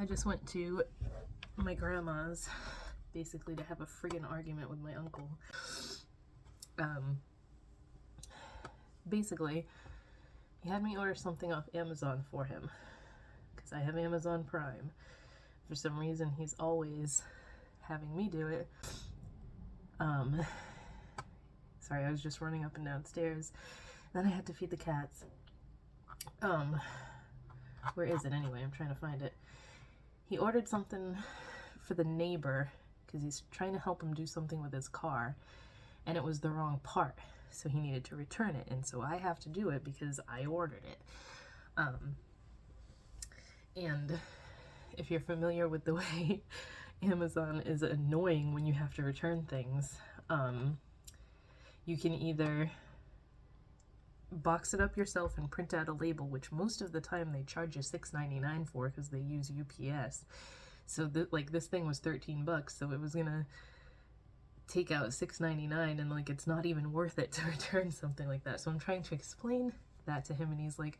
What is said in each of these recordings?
I just went to my grandma's basically to have a friggin' argument with my uncle. Basically, he had me order something off Amazon for him because I have Amazon Prime. For some reason, he's always having me do it. Sorry, I was just running up and downstairs. Then I had to feed the cats. Where is it anyway? I'm trying to find it. He ordered something for the neighbor because he's trying to help him do something with his car, and it was the wrong part, so he needed to return it, and so I have to do it because I ordered it. And if you're familiar with the way Amazon is annoying when you have to return things, you can either box it up yourself and print out a label, which most of the time they charge you $6.99 for because they use UPS. So like this thing was $13, so it was gonna take out $6.99, and like it's not even worth it to return something like that. So I'm trying to explain that to him, and he's like,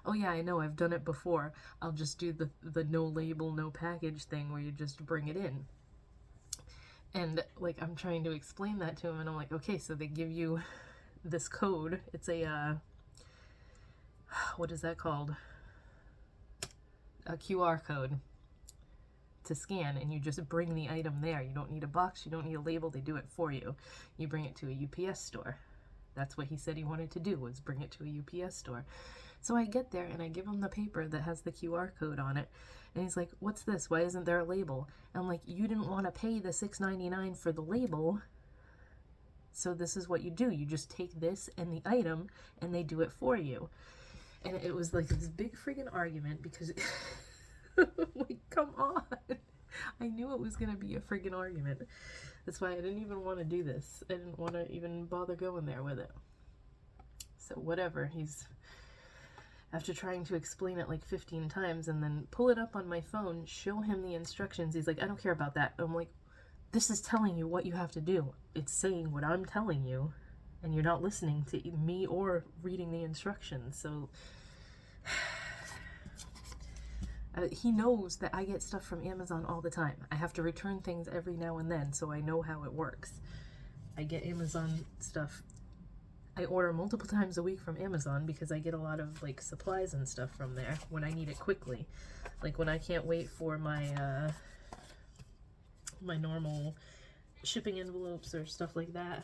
oh yeah, I know, I've done it before. I'll just do the no label, no package thing where you just bring it in. And like I'm trying to explain that to him, and I'm like, okay, so they give you this code. It's a what is that called? A QR code to scan, and you just bring the item there. You don't need a box, you don't need a label, they do it for you. You bring it to a UPS store. That's what he said he wanted to do, was bring it to a UPS store. So I get there and I give him the paper that has the QR code on it, and he's like, what's this? Why isn't there a label? And I'm like, you didn't want to pay the $6.99 for the label, so this is what you do. You just take this and the item and they do it for you. And it was like this big freaking argument because like, come on. I knew it was gonna be a freaking argument. That's why I didn't even want to do this. I didn't want to even bother going there with it. So whatever, he's, after trying to explain it like 15 times and then pull it up on my phone, show him the instructions, he's like, I don't care about that. I'm like, this is telling you what you have to do. It's saying what I'm telling you, and you're not listening to me or reading the instructions. So he knows that I get stuff from Amazon all the time. I have to return things every now and then, so I know how it works. I get Amazon stuff. I order multiple times a week from Amazon because I get a lot of like supplies and stuff from there when I need it quickly. Like when I can't wait for my my normal shipping envelopes or stuff like that,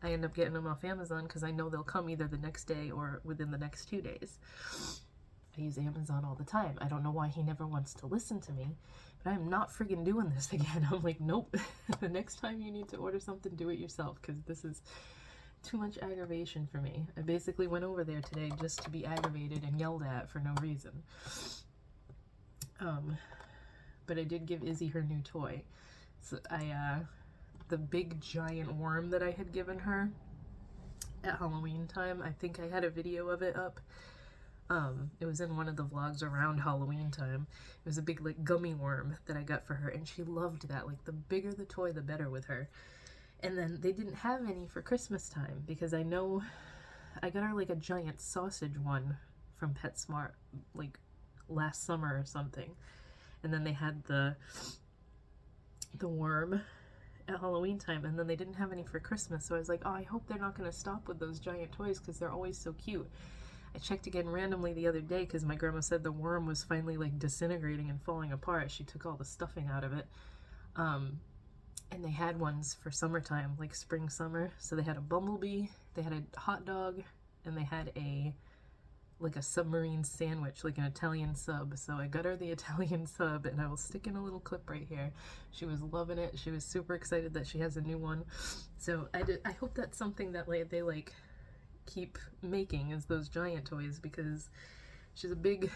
I end up getting them off Amazon because I know they'll come either the next day or within the next 2 days. I use Amazon all the time. I don't know why he never wants to listen to me, but I am not friggin' doing this again. I'm like, nope. The next time you need to order something, do it yourself, because this is too much aggravation for me. I basically went over there today just to be aggravated and yelled at for no reason. But I did give Izzy her new toy. So the big giant worm that I had given her at Halloween time, I think I had a video of it up. It was in one of the vlogs around Halloween time. It was a big like gummy worm that I got for her, and she loved that. Like the bigger the toy, the better with her. And then they didn't have any for Christmas time because I know I got her like a giant sausage one from PetSmart like last summer or something. And then they had the worm at Halloween time, and then they didn't have any for Christmas. So I was like, oh, I hope they're not going to stop with those giant toys because they're always so cute. I checked again randomly the other day because my grandma said the worm was finally like disintegrating and falling apart. She took all the stuffing out of it. And they had ones for summertime, like spring, summer. So they had a bumblebee, they had a hot dog, and they had like a submarine sandwich, like an Italian sub. So I got her the Italian sub, and I will stick in a little clip right here. She was loving it. She was super excited that she has a new one. So I hope that's something that like they like keep making, is those giant toys, because she's a big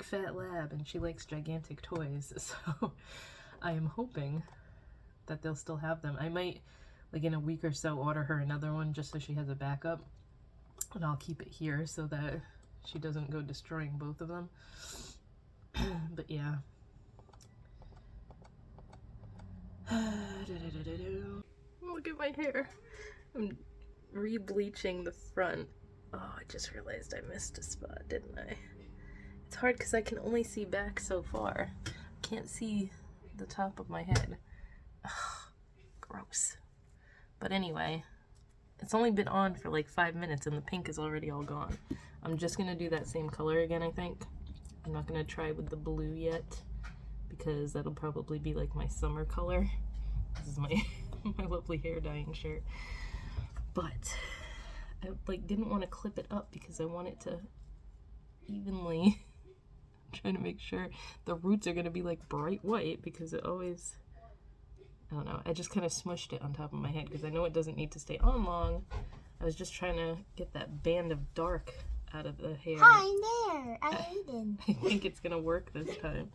fat lab and she likes gigantic toys. So I am hoping that they'll still have them. I might, like in a week or so, order her another one just so she has a backup, and I'll keep it here so that she doesn't go destroying both of them. But yeah. Look at my hair. I'm re-bleaching the front. Oh, I just realized I missed a spot, didn't I? It's hard because I can only see back so far. can't see the top of my head. Ugh, gross. But anyway, it's only been on for like 5 minutes and the pink is already all gone. I'm just gonna do that same color again, I think. I'm not gonna try with the blue yet because that'll probably be like my summer color. This is my my lovely hair dyeing shirt. But I like didn't want to clip it up because I want it to evenly trying to make sure the roots are gonna be like bright white because it always, I don't know, I just kind of smushed it on top of my head because I know it doesn't need to stay on long. I was just trying to get that band of dark out of the hair. Hi there, Aiden. I think it's gonna work this time.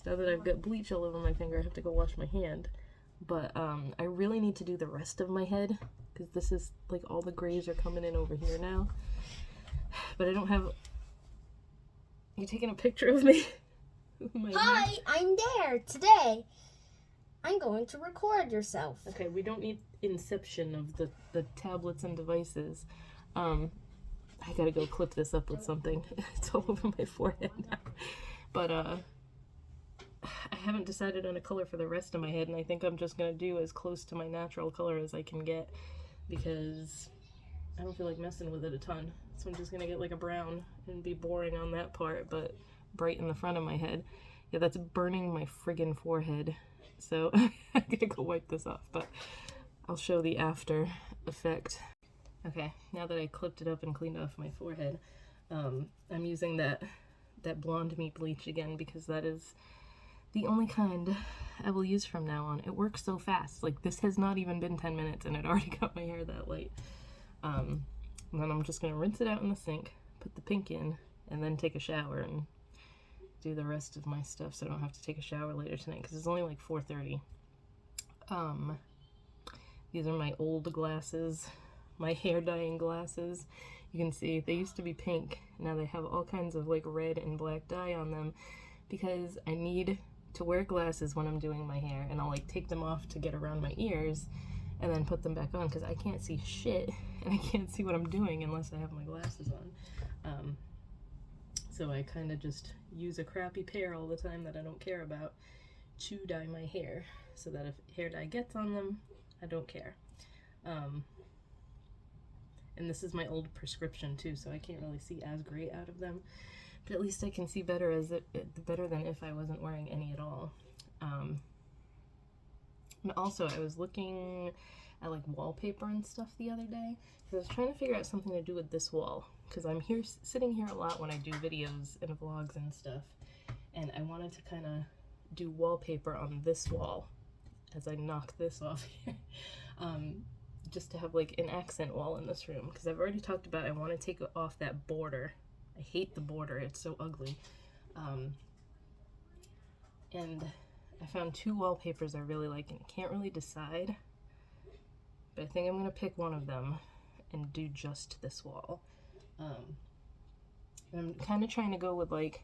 So now that I've got bleach all over my finger, I have to go wash my hand. But I really need to do the rest of my head because this is like all the grays are coming in over here now. But I don't have. You taking a picture of me? Hi, I'm there. Today, I'm going to record yourself. Okay, we don't need inception of the tablets and devices. I gotta go clip this up with something. It's all over my forehead now. But I haven't decided on a color for the rest of my head, and I think I'm just gonna do as close to my natural color as I can get because I don't feel like messing with it a ton. So I'm just gonna get like a brown and be boring on that part, but bright in the front of my head. Yeah, that's burning my friggin' forehead. So I'm gonna go wipe this off, but I'll show the after effect. Okay, now that I clipped it up and cleaned off my forehead, I'm using that Blonde Me bleach again because that is the only kind I will use from now on. It works so fast. Like, this has not even been 10 minutes and it already got my hair that light. And then I'm just going to rinse it out in the sink, put the pink in, and then take a shower and do the rest of my stuff so I don't have to take a shower later tonight because it's only like 4:30. These are my old glasses, my hair dyeing glasses. You can see they used to be pink. Now they have all kinds of like red and black dye on them because I need to wear glasses when I'm doing my hair, and I'll like take them off to get around my ears and then put them back on because I can't see shit and I can't see what I'm doing unless I have my glasses on. So I kind of just use a crappy pair all the time that I don't care about to dye my hair so that if hair dye gets on them, I don't care. And this is my old prescription too, so I can't really see as great out of them, but at least I can see better better than if I wasn't wearing any at all. And also I was looking at like wallpaper and stuff the other day because I was trying to figure out something to do with this wall because I'm here sitting here a lot when I do videos and vlogs and stuff, and I wanted to kind of do wallpaper on this wall as I knock this off here. Just to have like an accent wall in this room because I've already talked about I want to take off that border. I hate the border, it's so ugly. And I found two wallpapers I really like and can't really decide, but I think I'm gonna pick one of them and do just this wall. I'm kind of trying to go with like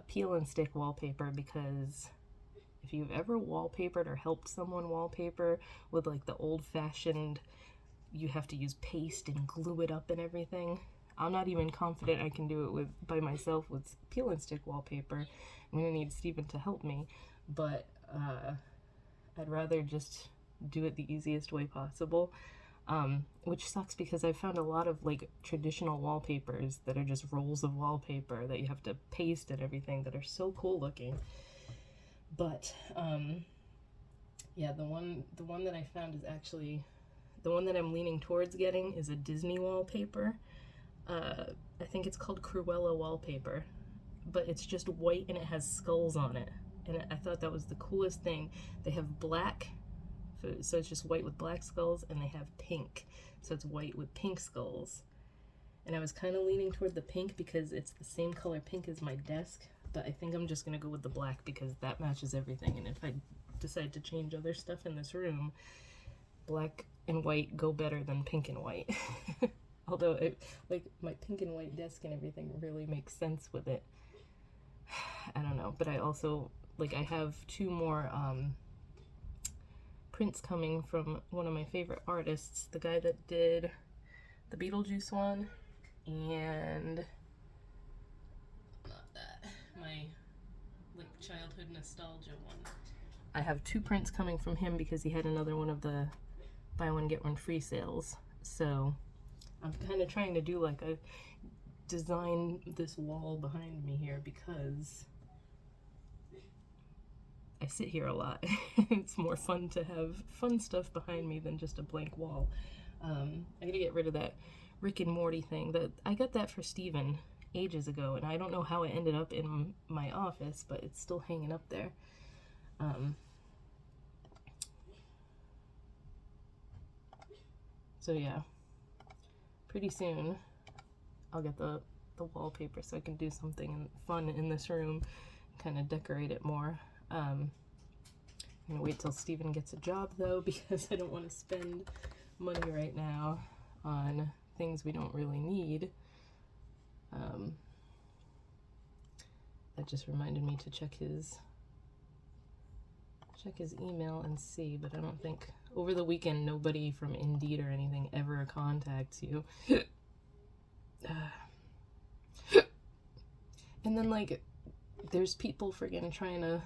peel and stick wallpaper because if you've ever wallpapered or helped someone wallpaper with like the old-fashioned, you have to use paste and glue it up and everything. I'm not even confident I can do it by myself with peel and stick wallpaper. I'm gonna need Steven to help me, but I'd rather just do it the easiest way possible. Which sucks because I've found a lot of like traditional wallpapers that are just rolls of wallpaper that you have to paste and everything that are so cool looking. But yeah, the one that I found is actually the one that I'm leaning towards getting is a Disney wallpaper. I think it's called Cruella wallpaper, but it's just white and it has skulls on it, and I thought that was the coolest thing. They have black, so it's just white with black skulls, and they have pink, so it's white with pink skulls. And I was kind of leaning toward the pink because it's the same color pink as my desk, but I think I'm just gonna go with the black because that matches everything, and if I decide to change other stuff in this room, black and white go better than pink and white. Although like my pink and white desk and everything really makes sense with it. I don't know, but I also like I have two more prints coming from one of my favorite artists, the guy that did the Beetlejuice one, and not that, my like childhood nostalgia one. I have 2 prints coming from him because he had another one of the buy one get one free sales. So I'm kind of trying to do like a design this wall behind me here because I sit here a lot. It's more fun to have fun stuff behind me than just a blank wall. I gotta get rid of that Rick and Morty thing. I got that for Steven ages ago, and I don't know how it ended up in my office, but it's still hanging up there. So yeah, pretty soon I'll get the wallpaper so I can do something fun in this room, kind of decorate it more. I'm gonna wait till Steven gets a job though, because I don't want to spend money right now on things we don't really need. That just reminded me to check his email and see, but I don't think over the weekend nobody from Indeed or anything ever contacts you. And then like there's people friggin' trying to,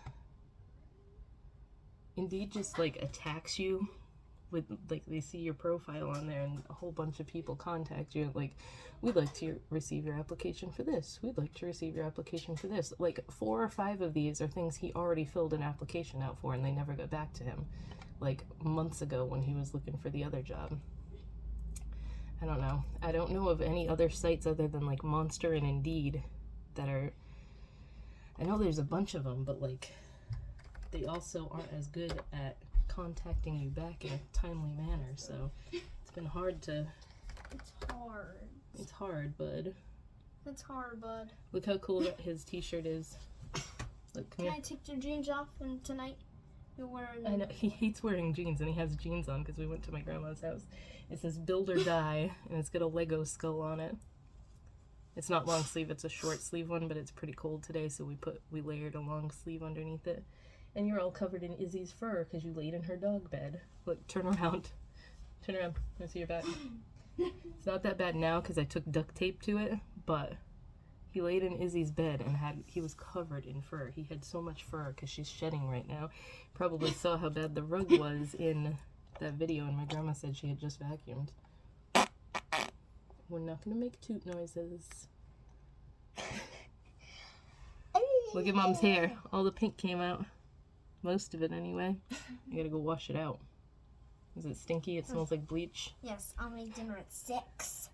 Indeed just like attacks you with, like, they see your profile on there and a whole bunch of people contact you like, we'd like to receive your application for this, we'd like to receive your application for this. Like 4 or 5 of these are things he already filled an application out for and they never got back to him, like months ago when he was looking for the other job. I don't know. I don't know of any other sites other than like Monster and Indeed that are, I know there's a bunch of them, but like they also aren't as good at contacting you back in a timely manner, so it's been hard to... It's hard. It's hard, bud. It's hard, bud. Look how cool his t-shirt is. Look, come Can here. I take your jeans off and tonight you're wearing... I know, he hates wearing jeans, and he has jeans on because we went to my grandma's house. It says Build or Die, and it's got a Lego skull on it. It's not long sleeve, it's a short sleeve one, but it's pretty cold today, so we layered a long sleeve underneath it. And you're all covered in Izzy's fur because you laid in her dog bed. Look, turn around. Turn around. Let me see your back. It's not that bad now because I took duct tape to it, but he laid in Izzy's bed and he was covered in fur. He had so much fur because she's shedding right now. Probably saw how bad the rug was in that video, and my grandma said she had just vacuumed. We're not going to make toot noises. Look at Mom's hair. All the pink came out. Most of it anyway. I gotta go wash it out. Is it stinky? It smells like bleach. Yes, I'll make dinner at 6.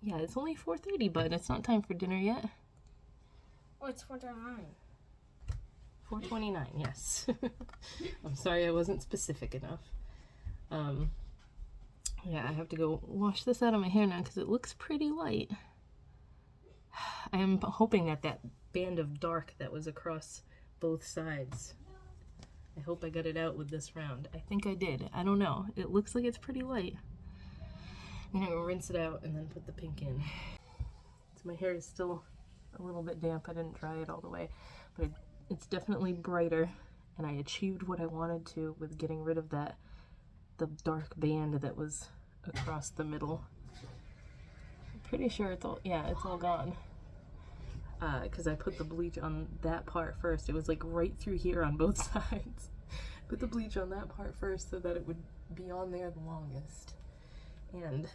Yeah, it's only 4:30, bud. It's not time for dinner yet. Oh, it's 4:09. 4:29, yes. I'm sorry I wasn't specific enough. Yeah, I have to go wash this out of my hair now because it looks pretty light. I am hoping that band of dark that was across both sides, I hope I got it out with this round. I think I did. I don't know. It looks like it's pretty light. I'm gonna rinse it out and then put the pink in. So my hair is still a little bit damp. I didn't dry it all the way, but it's definitely brighter, and I achieved what I wanted to with getting rid of the dark band that was across the middle. I'm pretty sure it's all gone. Because I put the bleach on that part first. It was like right through here on both sides. Put the bleach on that part first so that it would be on there the longest. And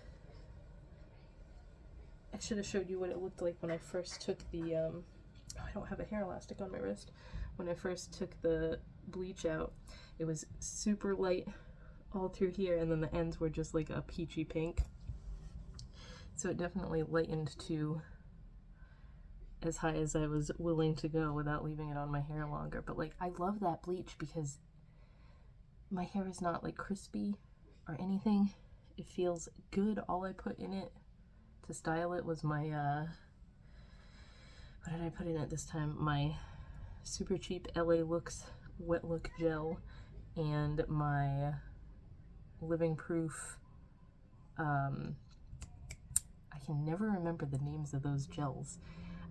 I should have showed you what it looked like when I first took the, I don't have a hair elastic on my wrist. When I first took the bleach out, it was super light all through here, and then the ends were just like a peachy pink. So it definitely lightened to as high as I was willing to go without leaving it on my hair longer. But like, I love that bleach because my hair is not like crispy or anything. It feels good. All I put in it to style it was my what did I put in it this time? My super cheap LA Looks Wet Look gel and my Living Proof, I can never remember the names of those gels.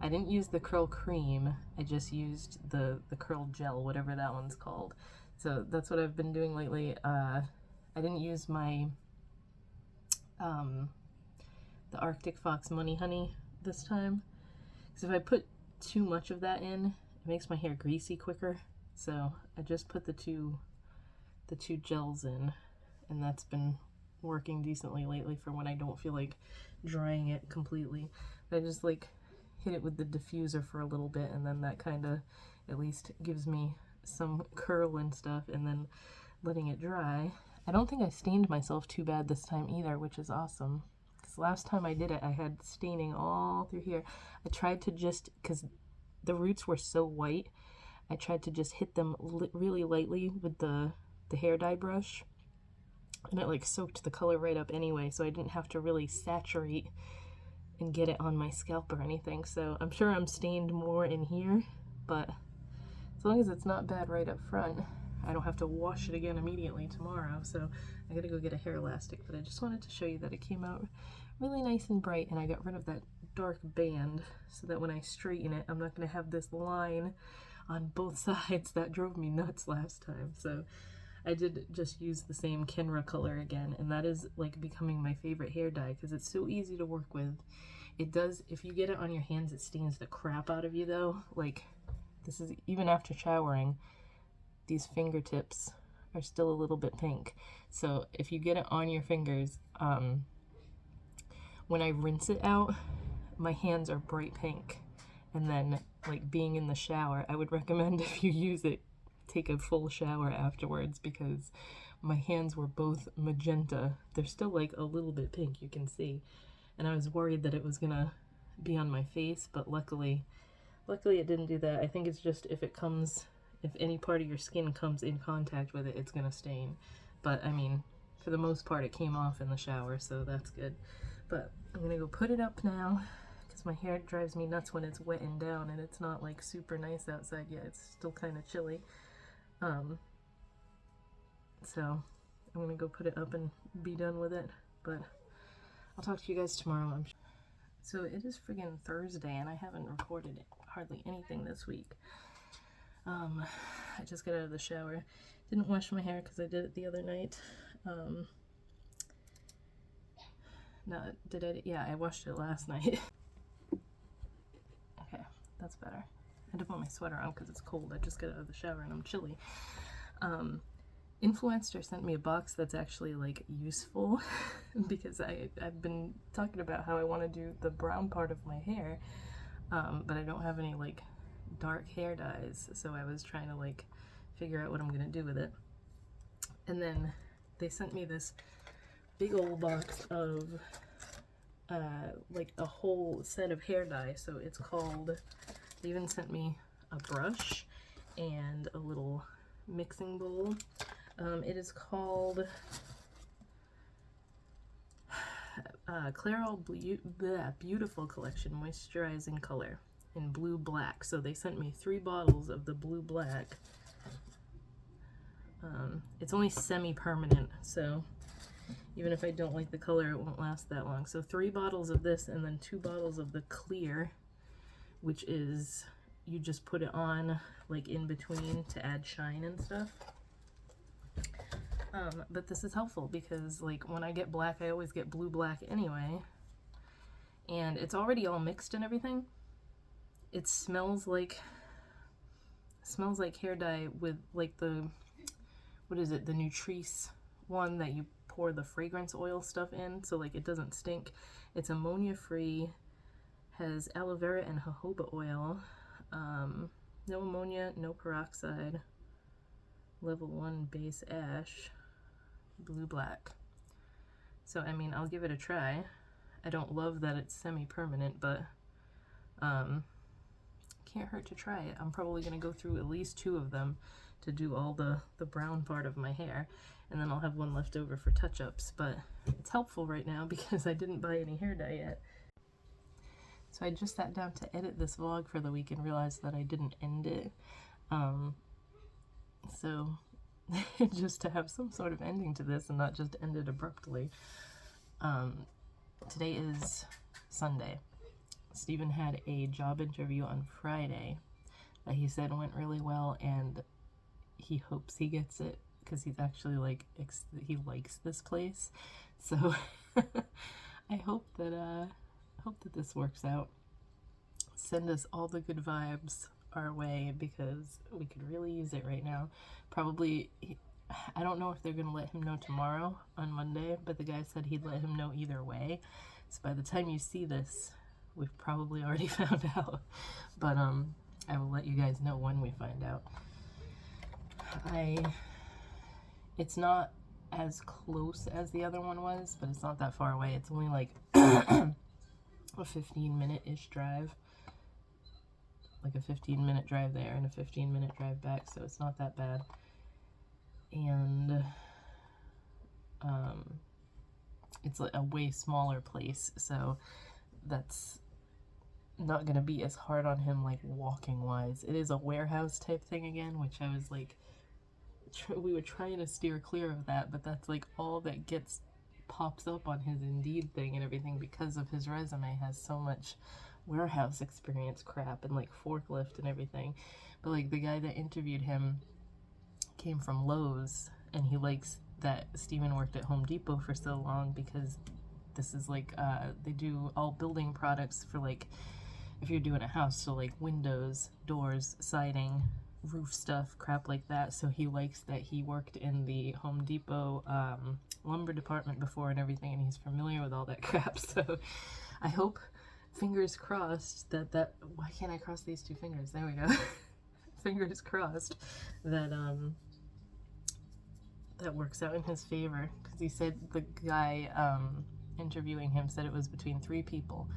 I didn't use the curl cream, I just used the curl gel, whatever that one's called. So that's what I've been doing lately. I didn't use my the Arctic Fox Money Honey this time, because if I put too much of that in, it makes my hair greasy quicker. So I just put the two gels in, and that's been working decently lately for when I don't feel like drying it completely. I just like hit it with the diffuser for a little bit, and then that kind of at least gives me some curl and stuff, and then letting it dry. I don't think I stained myself too bad this time either, which is awesome. Because last time I did it, I had staining all through here. I tried to just, because the roots were so white, I tried to just hit them really lightly with the hair dye brush, and it like soaked the color right up anyway, so I didn't have to really saturate and get it on my scalp or anything. So I'm sure I'm stained more in here, but as long as it's not bad right up front, I don't have to wash it again immediately tomorrow. So I gotta go get a hair elastic, but I just wanted to show you that it came out really nice and bright, and I got rid of that dark band so that when I straighten it, I'm not gonna have this line on both sides that drove me nuts last time. So I did just use the same Kenra color again, and that is like becoming my favorite hair dye because it's so easy to work with. It does, if you get it on your hands, it stains the crap out of you though. Like, this is even after showering, these fingertips are still a little bit pink. So if you get it on your fingers, when I rinse it out, my hands are bright pink. And then, like, being in the shower, I would recommend if you use it, take a full shower afterwards, because my hands were both magenta. They're still like a little bit pink, you can see. And I was worried that it was gonna be on my face, but luckily it didn't do that. I think it's just if any part of your skin comes in contact with it, it's gonna stain. But I mean, for the most part, it came off in the shower, so that's good. But I'm gonna go put it up now, because my hair drives me nuts when it's wetting down and it's not like super nice outside yet. It's still kind of chilly. So I'm gonna go put it up and be done with it, but I'll talk to you guys tomorrow. So it is friggin' Thursday and I haven't recorded hardly anything this week. I just got out of the shower. Didn't wash my hair because I did it the other night. No, did I? Yeah, I washed it last night. Okay, that's better. I had to put my sweater on because it's cold. I just got out of the shower and I'm chilly. Influencer sent me a box that's actually like useful because I've been talking about how I want to do the brown part of my hair, but I don't have any like dark hair dyes, so I was trying to like figure out what I'm gonna do with it. And then they sent me this big old box of like a whole set of hair dye. So it's called, they even sent me a brush and a little mixing bowl. It is called Clairol Beautiful Collection Moisturizing Color in blue black. So they sent me 3 bottles of the blue black. It's only semi-permanent, so even if I don't like the color, it won't last that long. So 3 bottles of this and then 2 bottles of the clear, which is, you just put it on like in between to add shine and stuff. But this is helpful because like when I get black, I always get blue black anyway. And it's already all mixed and everything. It smells like hair dye with like the, what is it, the Nutrice one that you pour the fragrance oil stuff in, so like it doesn't stink. It's ammonia free, has aloe vera and jojoba oil, no ammonia, no peroxide, level 1 base ash, blue black. So I mean, I'll give it a try. I don't love that it's semi-permanent, but can't hurt to try it. I'm probably gonna go through at least 2 of them to do all the brown part of my hair, and then I'll have one left over for touch-ups. But it's helpful right now because I didn't buy any hair dye yet. So I just sat down to edit this vlog for the week and realized that I didn't end it. So just to have some sort of ending to this and not just end it abruptly. Today is Sunday. Stephen had a job interview on Friday that he said went really well, and he hopes he gets it because he's actually like, he likes this place. So I hope that this works out. Send us all the good vibes our way because we could really use it right now. Probably, I don't know if they're gonna let him know tomorrow on Monday, but the guy said he'd let him know either way. So by the time you see this, we've probably already found out. But I will let you guys know when we find out. It's not as close as the other one was, but it's not that far away. It's only like a 15-minute-ish drive. Like a 15-minute drive there and a 15-minute drive back, so it's not that bad. And it's like a way smaller place, so that's not gonna be as hard on him, like walking wise. It is a warehouse type thing again, which I was like, we were trying to steer clear of that, but that's like all that pops up on his Indeed thing and everything because of his resume has so much warehouse experience crap and like forklift and everything. But like the guy that interviewed him came from Lowe's, and he likes that Steven worked at Home Depot for so long because this is like they do all building products for like if you're doing a house, so like windows, doors, siding, roof stuff, crap like that. So he likes that he worked in the Home Depot lumber department before and everything, and he's familiar with all that crap. So I hope, fingers crossed, that why can't I cross these two fingers? There we go. Fingers crossed that that works out in his favor, because he said the guy interviewing him said it was between 3 people.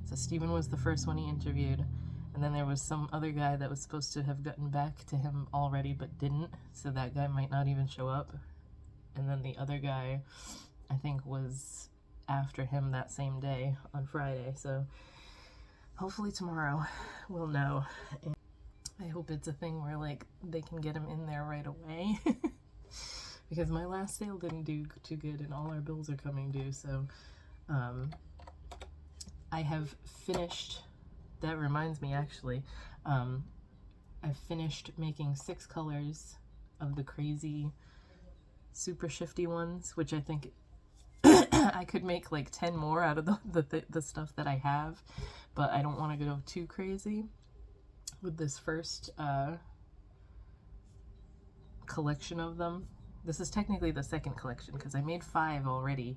So Steven was the first one he interviewed, and then there was some other guy that was supposed to have gotten back to him already but didn't, so that guy might not even show up. And then the other guy, I think, was after him that same day on Friday. So hopefully tomorrow we'll know. And I hope it's a thing where like they can get him in there right away. Because my last sale didn't do too good and all our bills are coming due. So I have finished, that reminds me actually, I've finished making 6 colors of the crazy super shifty ones, which I think I could make like 10 more out of the stuff that I have, but I don't want to go too crazy with this first collection of them. This is technically the second collection because I made 5 already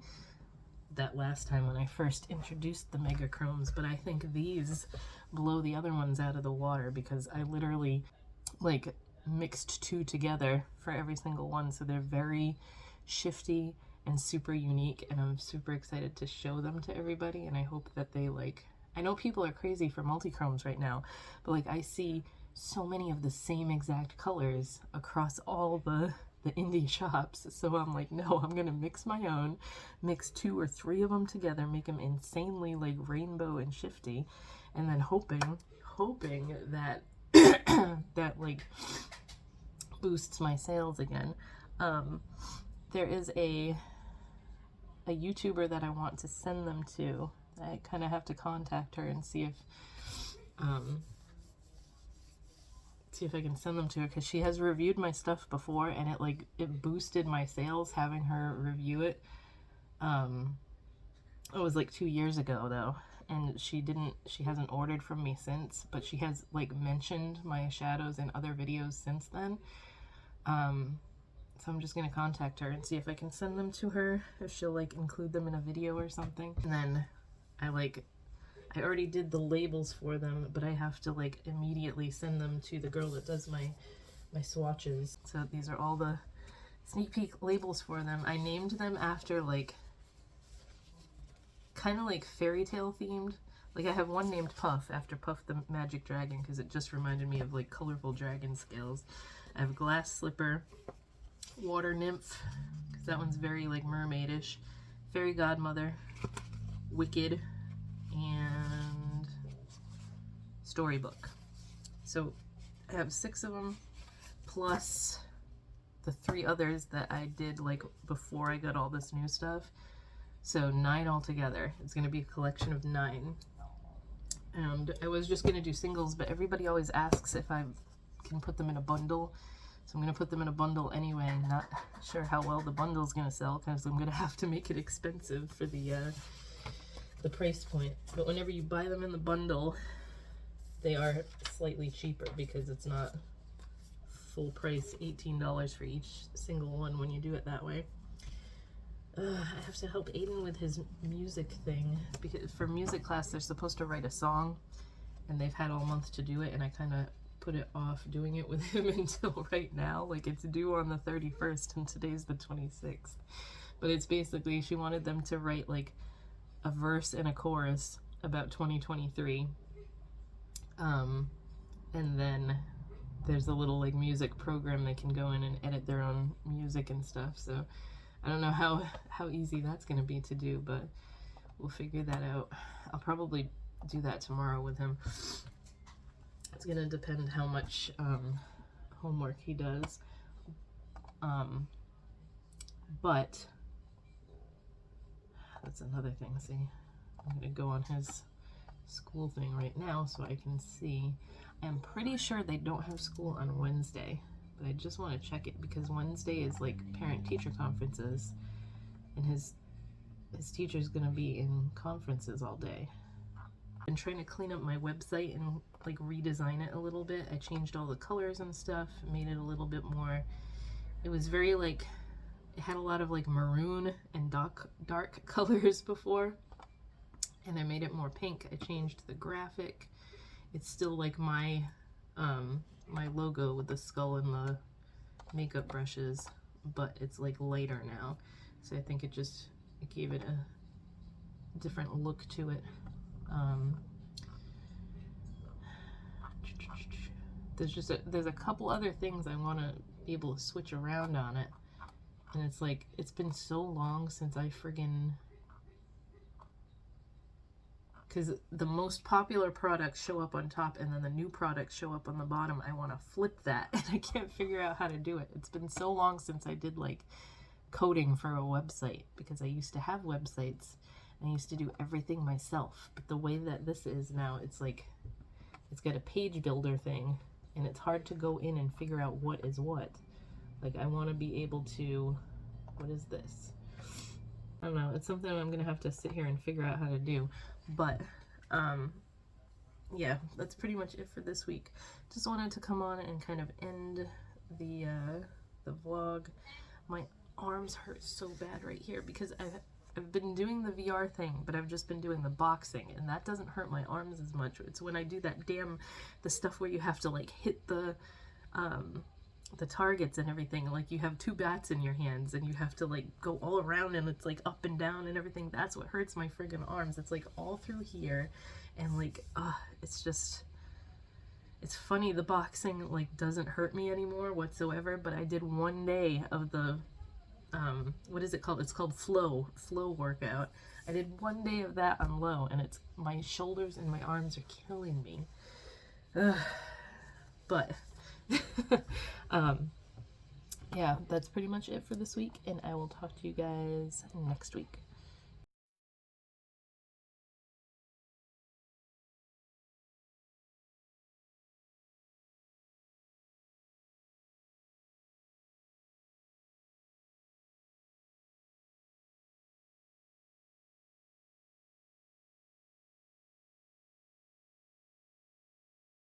that last time when I first introduced the Mega Chromes, but I think these blow the other ones out of the water because I literally like mixed 2 together for every single one, so they're very shifty and super unique, and I'm super excited to show them to everybody. And I hope that they like, I know people are crazy for multi-chromes right now, but like I see so many of the same exact colors across all the indie shops, so I'm like, no, I'm gonna mix my own, mix 2 or 3 of them together, make them insanely like rainbow and shifty, and then hoping that that like boosts my sales again. There is a YouTuber that I want to send them to. I kind of have to contact her and see if I can send them to her, because she has reviewed my stuff before and it boosted my sales having her review it. It was like 2 years ago though, and she hasn't ordered from me since, but she has like mentioned my shadows in other videos since then. So I'm just gonna contact her and see if I can send them to her, if she'll like include them in a video or something. And then I already did the labels for them, but I have to like immediately send them to the girl that does my swatches. So these are all the sneak peek labels for them. I named them after like kind of like fairy tale themed. Like I have one named Puff after Puff the Magic Dragon because it just reminded me of like colorful dragon scales. I have Glass Slipper, Water Nymph, because that one's very like mermaidish, Fairy Godmother, Wicked, and Storybook. So I have 6 of them plus the 3 others that I did like before I got all this new stuff. So 9 altogether. It's going to be a collection of 9. And I was just going to do singles, but everybody always asks if I can put them in a bundle. So I'm going to put them in a bundle anyway. I'm not sure how well the bundle's going to sell because I'm going to have to make it expensive for the price point. But whenever you buy them in the bundle, they are slightly cheaper because it's not full price $18 for each single one when you do it that way. I have to help Aiden with his music thing because for music class they're supposed to write a song and they've had all month to do it, and I kind of put it off doing it with him until right now. Like, it's due on the 31st and today's the 26th. But it's basically, she wanted them to write like a verse and a chorus about 2023. And then there's a little like music program they can go in and edit their own music and stuff. So I don't know how easy that's going to be to do, but we'll figure that out. I'll probably do that tomorrow with him. It's going to depend how much homework he does. But that's another thing. See, I'm going to go on his school thing right now so I can see. I'm pretty sure they don't have school on Wednesday, but I just want to check it because Wednesday is like parent-teacher conferences, and his teacher's going to be in conferences all day. I've been trying to clean up my website and like redesign it a little bit. I changed all the colors and stuff, made it a little bit more, it was very like, it had a lot of like maroon and dark colors before, and I made it more pink. I changed the graphic. It's still like my my logo with the skull and the makeup brushes, but it's like lighter now. So I think it gave it a different look to it. There's a couple other things I want to be able to switch around on it, and it's like, it's been so long since I friggin', because the most popular products show up on top and then the new products show up on the bottom. I want to flip that and I can't figure out how to do it. It's been so long since I did like coding for a website, because I used to have websites and I used to do everything myself. But the way that this is now, it's like, it's got a page builder thing and it's hard to go in and figure out what is what. Like, I want to be able to, what is this? I don't know. It's something I'm going to have to sit here and figure out how to do. But, yeah, that's pretty much it for this week. Just wanted to come on and kind of end the vlog. My arms hurt so bad right here because I've been doing the VR thing, but I've just been doing the boxing, and that doesn't hurt my arms as much. It's when I do that the stuff where you have to like hit the targets and everything, like you have two bats in your hands and you have to like go all around and it's like up and down and everything. That's what hurts my friggin' arms. It's like all through here, and like it's funny, the boxing like doesn't hurt me anymore whatsoever. But I did one day of the what is it called? It's called flow workout. I did one day of that on low, and it's, my shoulders and my arms are killing me. But yeah, that's pretty much it for this week, and I will talk to you guys next week.